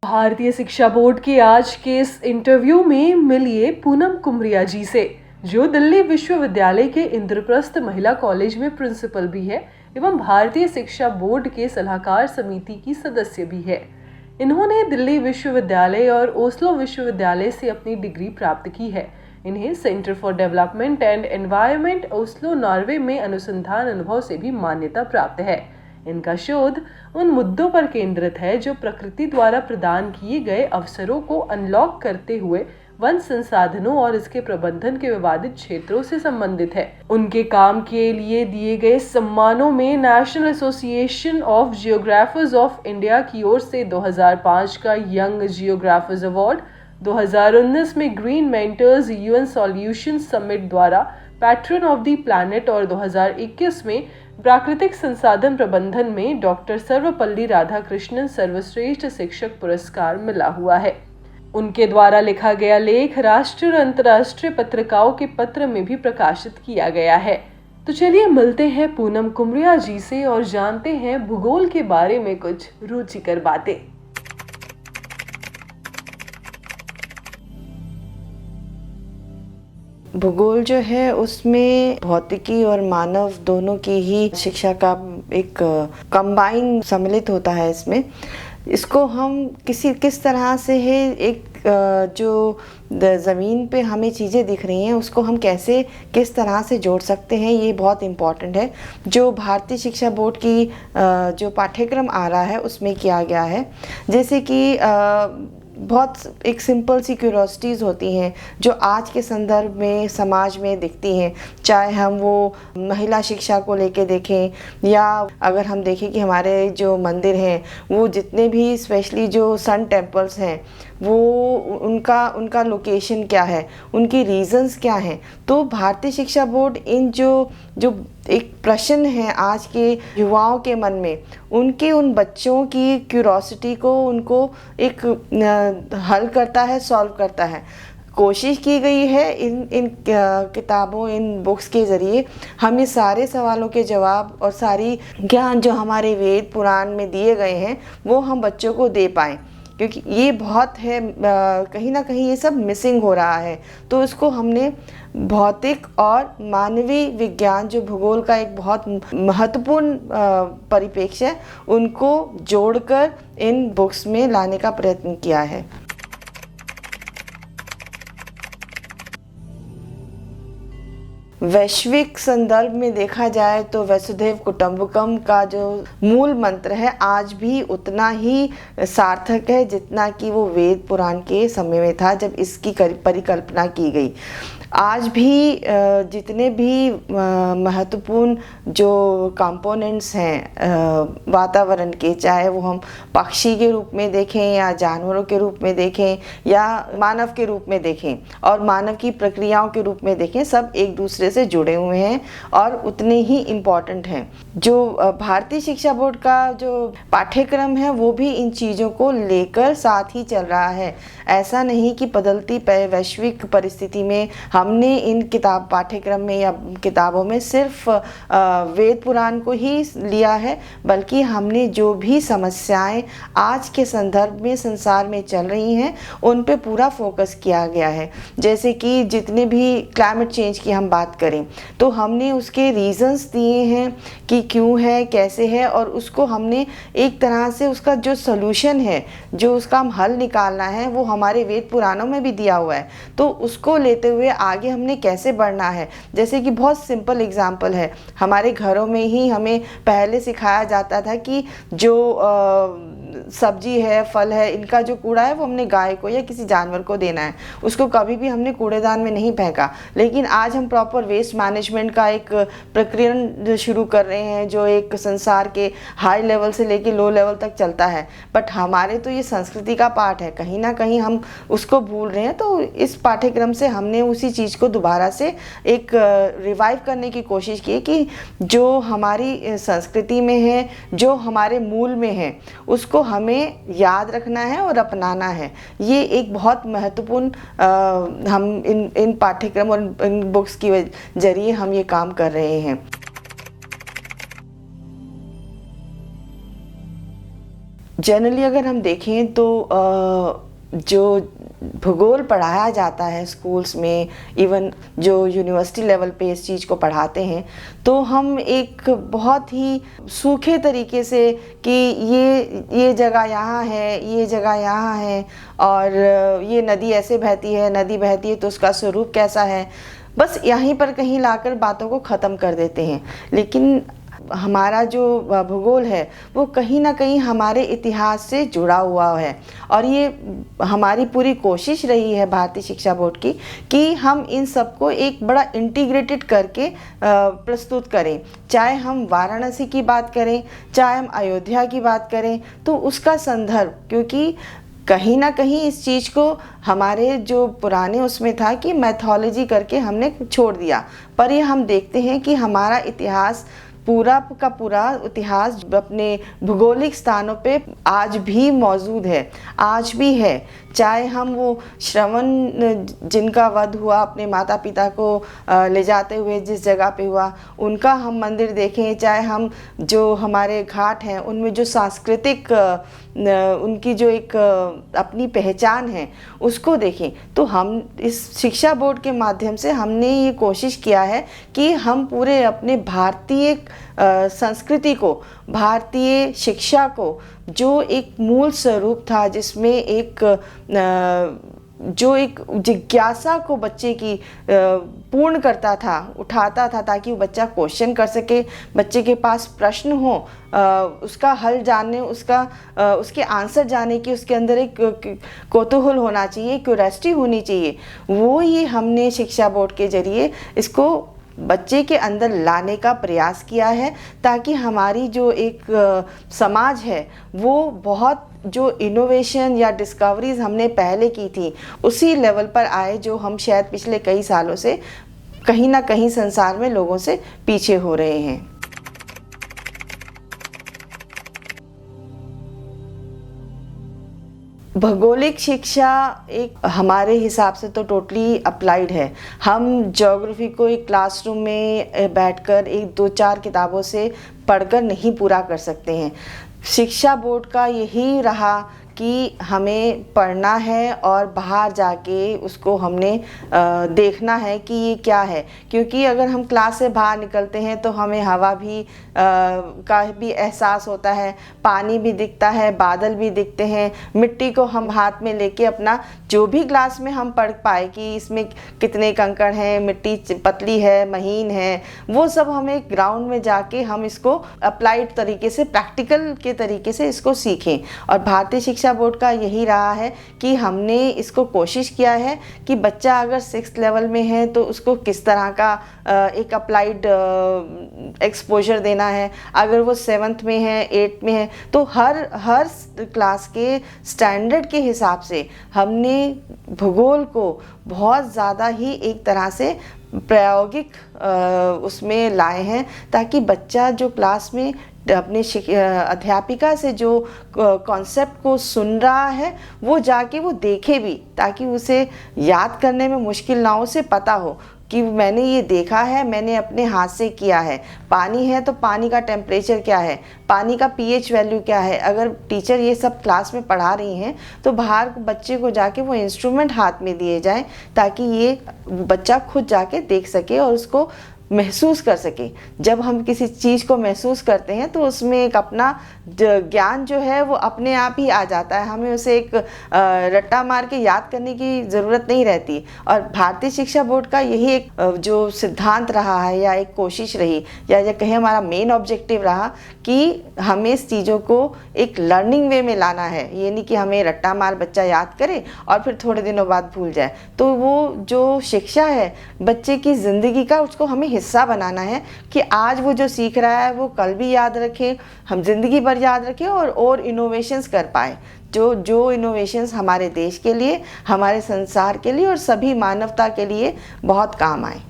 भारतीय शिक्षा बोर्ड के आज के इस इंटरव्यू में मिलिए पूनम कुमरिया जी से, जो दिल्ली विश्वविद्यालय के इंद्रप्रस्थ महिला कॉलेज में प्रिंसिपल भी है एवं भारतीय शिक्षा बोर्ड के सलाहकार समिति की सदस्य भी है। इन्होंने दिल्ली विश्वविद्यालय और ओस्लो विश्वविद्यालय से अपनी डिग्री प्राप्त की है। इन्हें centre for development and environment Oslo Norway में अनुसंधान अनुभव से भी मान्यता प्राप्त है। इनका शोध उन मुद्दों पर केंद्रित है जो प्रकृति द्वारा प्रदान किए गए अवसरों को अनलॉक करते हुए वन संसाधनों और इसके प्रबंधन के विवादित क्षेत्रों से संबंधित है। उनके काम के लिए दिए गए सम्मानों में national association of geographers of India की ओर से 2005 का यंग जियोग्राफर्स अवार्ड, 2019 में green mentors UN solution summit द्वारा पैट्रन ऑफ द प्लैनेट और 2021 में प्राकृतिक संसाधन प्रबंधन में डॉक्टर सर्वपल्ली राधाकृष्णन सर्वश्रेष्ठ शिक्षक पुरस्कार मिला हुआ है। उनके द्वारा लिखा गया लेख राष्ट्रीय और अंतर्राष्ट्रीय पत्रिकाओं के पत्र में भी प्रकाशित किया गया है। तो चलिए मिलते हैं पूनम कुमरिया जी से और जानते हैं भूगोल के बारे में कुछ रुचिकर बातें। भूगोल जो है उसमें भौतिकी और मानव दोनों की ही शिक्षा का एक कंबाइन सम्मिलित होता है। इसको हम किस तरह से है एक जो ज़मीन पे हमें चीज़ें दिख रही हैं उसको हम किस तरह से जोड़ सकते हैं, ये बहुत इम्पॉर्टेंट है। जो भारतीय शिक्षा बोर्ड की जो पाठ्यक्रम आ रहा है उसमें किया गया है, जैसे कि बहुत एक सिंपल सी क्यूरोसिटीज़ होती हैं जो आज के संदर्भ में समाज में दिखती हैं, चाहे हम वो महिला शिक्षा को लेके देखें या अगर हम देखें कि हमारे जो मंदिर हैं वो जितने भी स्पेशली जो सन टेम्पल्स हैं वो उनका लोकेशन क्या है, उनकी रीजंस क्या हैं। तो भारतीय शिक्षा बोर्ड इन जो एक प्रश्न है आज के युवाओं के मन में, उन बच्चों की क्यूरोसिटी को उनको एक हल करता है, सॉल्व करता है। कोशिश की गई है इन किताबों, इन बुक्स के ज़रिए हम ये सारे सवालों के जवाब और सारी ज्ञान जो हमारे वेद पुराण में दिए गए हैं वो हम बच्चों को दे पाएँ, क्योंकि ये बहुत है कहीं ना कहीं ये सब मिसिंग हो रहा है। तो इसको हमने भौतिक और मानवीय विज्ञान जो भूगोल का एक बहुत महत्वपूर्ण परिप्रेक्ष्य है उनको जोड़कर इन बुक्स में लाने का प्रयत्न किया है। वैश्विक संदर्भ में देखा जाए तो वसुधैव कुटुंबकम का जो मूल मंत्र है आज भी उतना ही सार्थक है जितना कि वो वेद पुराण के समय में था जब इसकी परिकल्पना की गई। आज भी जितने भी महत्वपूर्ण जो कंपोनेंट्स हैं वातावरण के, चाहे वो हम पक्षी के रूप में देखें या जानवरों के रूप में देखें या मानव के रूप में देखें और मानव की प्रक्रियाओं के रूप में देखें, सब एक दूसरे से जुड़े हुए हैं और उतने ही इम्पॉर्टेंट हैं। जो भारतीय शिक्षा बोर्ड का जो पाठ्यक्रम है वो भी इन चीज़ों को लेकर साथ ही चल रहा है। ऐसा नहीं कि बदलती वैश्विक परिस्थिति में हमने इन पाठ्यक्रम में या किताबों में सिर्फ वेद पुराण को ही लिया है, बल्कि हमने जो भी समस्याएं आज के संदर्भ में संसार में चल रही हैं उन पे पूरा फोकस किया गया है। जैसे कि जितने भी क्लाइमेट चेंज की हम बात करें तो हमने उसके रीजंस दिए हैं कि क्यों है, कैसे है, और उसको हमने एक तरह से उसका जो सॉल्यूशन है, जो उसका हम हल निकालना है, वो हमारे वेद पुराणों में भी दिया हुआ है। तो उसको लेते हुए आगे हमने कैसे बढ़ना है, जैसे कि बहुत सिंपल एग्जांपल है, हमारे घरों में ही हमें पहले सिखाया जाता था कि जो सब्जी है, फल है, इनका जो कूड़ा है वो हमने गाय को या किसी जानवर को देना है, उसको कभी भी हमने कूड़ेदान में नहीं फेंका। लेकिन आज हम प्रॉपर वेस्ट मैनेजमेंट का एक प्रक्रिया शुरू कर रहे हैं जो एक संसार के हाई लेवल से लेके लो लेवल तक चलता है, बट हमारे तो ये संस्कृति का पार्ट है, कहीं ना कहीं हम उसको भूल रहे हैं। तो इस पाठ्यक्रम से हमने उसी चीज़ को दोबारा से एक रिवाइव करने की कोशिश की कि जो हमारी संस्कृति में है, जो हमारे मूल में है, उसको हमें याद रखना है और अपनाना है। ये एक बहुत महत्वपूर्ण हम इन पाठ्यक्रम और इन बुक्स की जरिए हम ये काम कर रहे हैं। जनरली अगर हम देखें तो जो भूगोल पढ़ाया जाता है स्कूल्स में, इवन जो यूनिवर्सिटी लेवल पे इस चीज़ को पढ़ाते हैं, तो हम एक बहुत ही सूखे तरीके से कि ये जगह यहाँ है, ये जगह यहाँ है, और ये नदी ऐसे बहती है, नदी बहती है तो उसका स्वरूप कैसा है, बस यहीं पर कहीं लाकर बातों को ख़त्म कर देते हैं। लेकिन हमारा जो भूगोल है वो कहीं ना कहीं हमारे इतिहास से जुड़ा हुआ है, और ये हमारी पूरी कोशिश रही है भारतीय शिक्षा बोर्ड की कि हम इन सबको एक बड़ा इंटीग्रेटेड करके प्रस्तुत करें। चाहे हम वाराणसी की बात करें, चाहे हम अयोध्या की बात करें, तो उसका संदर्भ, क्योंकि कहीं ना कहीं इस चीज़ को हमारे जो पुराने उसमें था कि मैथोलॉजी करके हमने छोड़ दिया, पर ये हम देखते हैं कि हमारा इतिहास, पूरा का पूरा इतिहास अपने भूगोलिक स्थानों पे आज भी मौजूद है, आज भी है। चाहे हम वो श्रवण जिनका वध हुआ अपने माता पिता को ले जाते हुए जिस जगह पे हुआ, उनका हम मंदिर देखें, चाहे हम जो हमारे घाट हैं उनमें जो सांस्कृतिक उनकी जो एक अपनी पहचान है उसको देखें, तो हम इस शिक्षा बोर्ड के माध्यम से हमने ये कोशिश किया है कि हम पूरे अपने भारतीय संस्कृति को, भारतीय शिक्षा को, जो एक मूल स्वरूप था जिसमें एक जो एक जिज्ञासा को बच्चे की पूर्ण करता था, उठाता था, ताकि वो बच्चा क्वेश्चन कर सके, बच्चे के पास प्रश्न हो, उसका हल जानने, उसके आंसर जानने की उसके अंदर एक कौतूहल होना चाहिए, क्यूरियोसिटी होनी चाहिए। वो ये हमने शिक्षा बोर्ड के जरिए इसको बच्चे के अंदर लाने का प्रयास किया है, ताकि हमारी जो एक समाज है वो बहुत जो इनोवेशन या डिस्कवरीज हमने पहले की थी उसी लेवल पर आए, जो हम शायद पिछले कई सालों से कहीं ना कहीं संसार में लोगों से पीछे हो रहे हैं। भौगोलिक शिक्षा एक हमारे हिसाब से तो टोटली अप्लाइड है। हम ज्योग्राफी को एक क्लासरूम में बैठकर एक 2-4 किताबों से पढ़कर नहीं पूरा कर सकते हैं। शिक्षा बोर्ड का यही रहा कि हमें पढ़ना है और बाहर जाके उसको हमने देखना है कि ये क्या है, क्योंकि अगर हम क्लास से बाहर निकलते हैं तो हमें हवा भी का भी एहसास होता है, पानी भी दिखता है, बादल भी दिखते हैं, मिट्टी को हम हाथ में लेके अपना जो भी क्लास में हम पढ़ पाए कि इसमें कितने कंकड़ हैं, मिट्टी पतली है, महीन है, वो सब हमें ग्राउंड में जाके हम इसको अप्लाइड तरीके से, प्रैक्टिकल के तरीके से इसको सीखें। और भारतीय शिक्षा बोर्ड का यही रहा है कि हमने इसको कोशिश किया है कि बच्चा अगर 6th लेवल में है तो उसको किस तरह का एक अप्लाइड एक्सपोजर देना है, अगर वो 7th में है, 8th में है, तो हर क्लास के स्टैंडर्ड के हिसाब से हमने भूगोल को बहुत ज़्यादा ही एक तरह से प्रायोगिक उसमें लाए हैं, ताकि बच्चा जो क्लास में अपने अध्यापिका से जो कॉन्सेप्ट को सुन रहा है वो जाके वो देखे भी, ताकि उसे याद करने में मुश्किल ना हो, उसे पता हो कि मैंने ये देखा है, मैंने अपने हाथ से किया है। पानी है तो पानी का टेम्परेचर क्या है, पानी का pH वैल्यू क्या है। अगर टीचर ये सब क्लास में पढ़ा रही हैं तो बाहर बच्चे को जाके वो इंस्ट्रूमेंट हाथ में दिए जाएं, ताकि ये बच्चा खुद जाके देख सके और उसको महसूस कर सके। जब हम किसी चीज़ को महसूस करते हैं तो उसमें एक अपना ज्ञान जो है वो अपने आप ही आ जाता है, हमें उसे एक रट्टा मार के याद करने की ज़रूरत नहीं रहती। और भारतीय शिक्षा बोर्ड का यही एक जो सिद्धांत रहा है या एक कोशिश रही या कहें हमारा मेन ऑब्जेक्टिव रहा कि हमें इस चीज़ों को एक लर्निंग वे में लाना है। ये नहीं कि हमें रट्टा मार बच्चा याद करे और फिर थोड़े दिनों बाद भूल जाए। तो वो जो शिक्षा है बच्चे की ज़िंदगी का, उसको हमें हिस्सा बनाना है कि आज वो जो सीख रहा है वो कल भी याद रखे, हम जिंदगी भर याद रखें और इनोवेशंस कर पाए, जो इनोवेशंस हमारे देश के लिए, हमारे संसार के लिए और सभी मानवता के लिए बहुत काम आए।